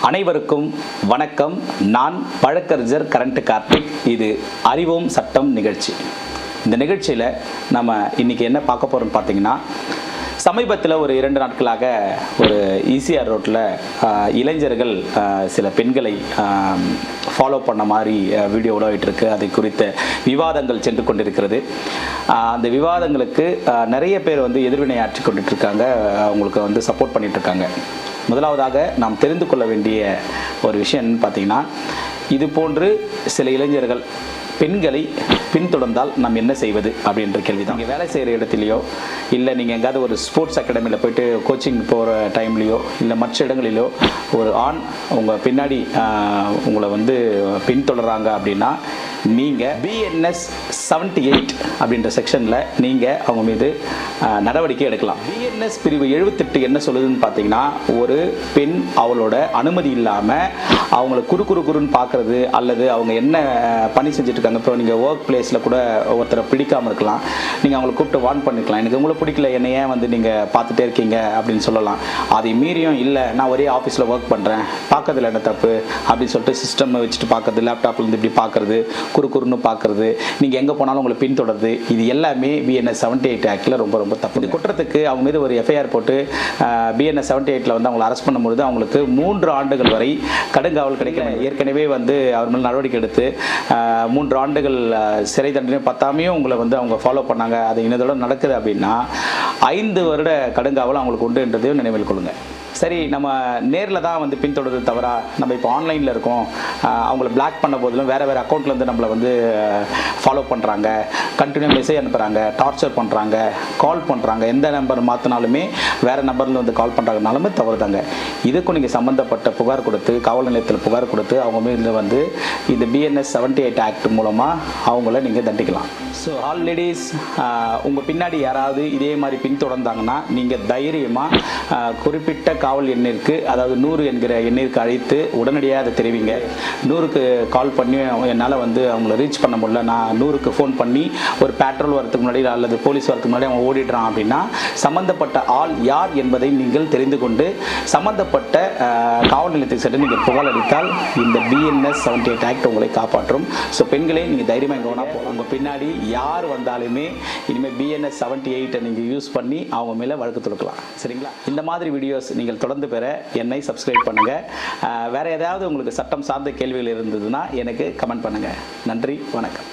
அனைவருக்கும் வணக்கம். நான் வழக்கறிஞர் கரண்ட் கார்த்திக். இது அறிவோம் சட்டம் நிகழ்ச்சி. இந்த நிகழ்ச்சியில் நம்ம இன்னைக்கு என்ன பார்க்க போகிறோம்னு பார்த்தீங்கன்னா, சமீபத்தில் ஒரு 2 நாட்களாக ஒரு ஈசிஆர் ரோட்டில் இளைஞர்கள் சில பெண்களை ஃபாலோ பண்ண மாதிரி வீடியோ உலகிட்டிருக்கு. அதை குறித்த விவாதங்கள் சென்று கொண்டிருக்கிறது. அந்த விவாதங்களுக்கு நிறைய பேர் எதிர்வினை ஆற்றி கொண்டுட்டு இருக்காங்க, அவங்களுக்கு சப்போர்ட் பண்ணிட்டு இருக்காங்க. முதலாவதாக நாம் தெரிந்து கொள்ள வேண்டிய ஒரு விஷயம் என்னன்னு பார்த்தீங்கன்னா, இது போன்று சில இளைஞர்கள் பெண்களை பின்தொடர்ந்தால் நாம் என்ன செய்வது அப்படின்ற கேள்வி தான். நீங்கள் வேலை செய்கிற இடத்துலையோ, இல்லை நீங்கள் எங்கேயாவது ஒரு ஸ்போர்ட்ஸ் அகாடமியில் போயிட்டு கோச்சிங் போகிற டைம்லேயோ, இல்லை மற்ற இடங்களிலோ ஒரு ஆண் உங்கள் பின்னாடி உங்களை பின்தொடர்றாங்க அப்படின்னா, நீங்கள் BNS 78 அப்படின்ற செக்ஷனில் நீங்கள் அவங்க மீது நடவடிக்கை எடுக்கலாம். BNS பிரிவு 78 என்ன சொல்லுதுன்னு பார்த்தீங்கன்னா, ஒரு பெண் அவளோட அனுமதி இல்லாமல் அவங்கள குறுன்னு பார்க்குறது, அல்லது அவங்க என்ன பணி செஞ்சுட்டு இருக்காங்க. இப்போ நீங்கள் ஒர்க் பிளேஸில் கூட ஒருத்தரை பிடிக்காமல் இருக்கலாம், நீங்கள் அவங்களை கூப்பிட்டு வார்ன் பண்ணிக்கலாம். எனக்கு உங்களை பிடிக்கல, என்னை ஏன் நீங்கள் பார்த்துட்டே இருக்கீங்க அப்படின்னு சொல்லலாம். அதை மீறியும் இல்லை, நான் ஒரே ஆஃபீஸில் ஒர்க் பண்ணுறேன், பார்க்கறதுல என்ன தப்பு அப்படின்னு சொல்லிட்டு சிஸ்டம் வச்சுட்டு பார்க்குறது, லேப்டாப்லேருந்து இப்படி பார்க்குறது, குறுன்னு பார்க்குறது, நீங்கள் எங்கே போனாலும் உங்களை பின்தொடருது, இது எல்லாமே BNS 78 ஆக்டில் ரொம்ப தப்பு. இந்த குற்றத்துக்கு அவங்க மீது ஒரு FIR போட்டு BNS 78 அவங்களை அரெஸ்ட் பண்ணும்பொழுது அவங்களுக்கு 3 ஆண்டுகள் வரை கடுங்காவல் கிடைக்கும். ஏற்கனவே அவர் மேலே நடவடிக்கை எடுத்து 3 ஆண்டுகள் சிறை தண்டனை பத்தாமையும் உங்களை அவங்க ஃபாலோ பண்ணாங்க. அது இன்னதோட நடக்குது அப்படின்னா 5 வருட கடுங்காவல் அவங்களுக்கு உண்டு என்றதையும் நினைவில் கொள்ளுங்கள். சரி, நம்ம நேரில் தான் பின்தொடர்றது தவறா? நம்ம இப்போ ஆன்லைனில் இருக்கோம், அவங்கள பிளாக் பண்ண போதிலும் வேறு அக்கௌண்ட்லேருந்து நம்மளை ஃபாலோ பண்ணுறாங்க, கண்டினியூ மெசேஜ் அனுப்புகிறாங்க, டார்ச்சர் பண்ணுறாங்க, கால் பண்ணுறாங்க. எந்த நம்பர் மாற்றினாலுமே வேறு நம்பரில் கால் பண்ணுறாங்கனாலுமே தவறு தாங்க. இதுக்கும் நீங்கள் சம்மந்தப்பட்ட புகார் கொடுத்து, காவல் நிலையத்தில் புகார் கொடுத்து அவங்க மீது இந்த BNS 78 ஆக்ட் மூலமாக அவங்கள நீங்கள் தண்டிக்கலாம். ஸோ ஆல் லேடிஸ், உங்கள் பின்னாடி யாராவது இதே மாதிரி பின்தொடர்ந்தாங்கன்னா நீங்கள் தைரியமாக குறிப்பிட்ட காவல் எண்ணிற்கு, அதாவது 100 என்கிற எண்ணிற்கு அழைத்து உடனடியாக அதை தெரிவிங்க. 100க்கு கால் பண்ணி என்னால் அவங்கள ரீச் பண்ண முடியல, நான் 100க்கு ஃபோன் பண்ணி ஒரு பேட்ரோல் வரதுக்கு முன்னாடி அல்லது போலீஸ் வரதுக்கு முன்னாடி அவங்க ஓடிடுறான் அப்படின்னா, சம்மந்தப்பட்ட ஆள் யார் என்பதை நீங்கள் தெரிந்து கொண்டு சம்மந்தப்பட்ட காவல் நிலையத்துக்கு சென்று நீங்கள் புகார் அளித்தால் இந்த BNS 78 ஆக்ட் உங்களை காப்பாற்றும். ஸோ பெண்களே, நீங்கள் தைரியமாக எங்கே வேணால் போகலாம். உங்கள் பின்னாடி யார் வந்தாலுமே இனிமேல் BNS 78 நீங்கள் யூஸ் பண்ணி அவங்க மேலே வழக்கு தொடுக்கலாம். சரிங்களா? இந்த மாதிரி வீடியோஸ் நீங்கள் தொடர்ந்து பெற என்னை சப்ஸ்கிரைப் பண்ணுங்கள். வேறு ஏதாவது உங்களுக்கு சட்டம் சார்ந்த கேள்விகள் இருந்ததுன்னா எனக்கு கமெண்ட் பண்ணுங்கள். நன்றி, வணக்கம்.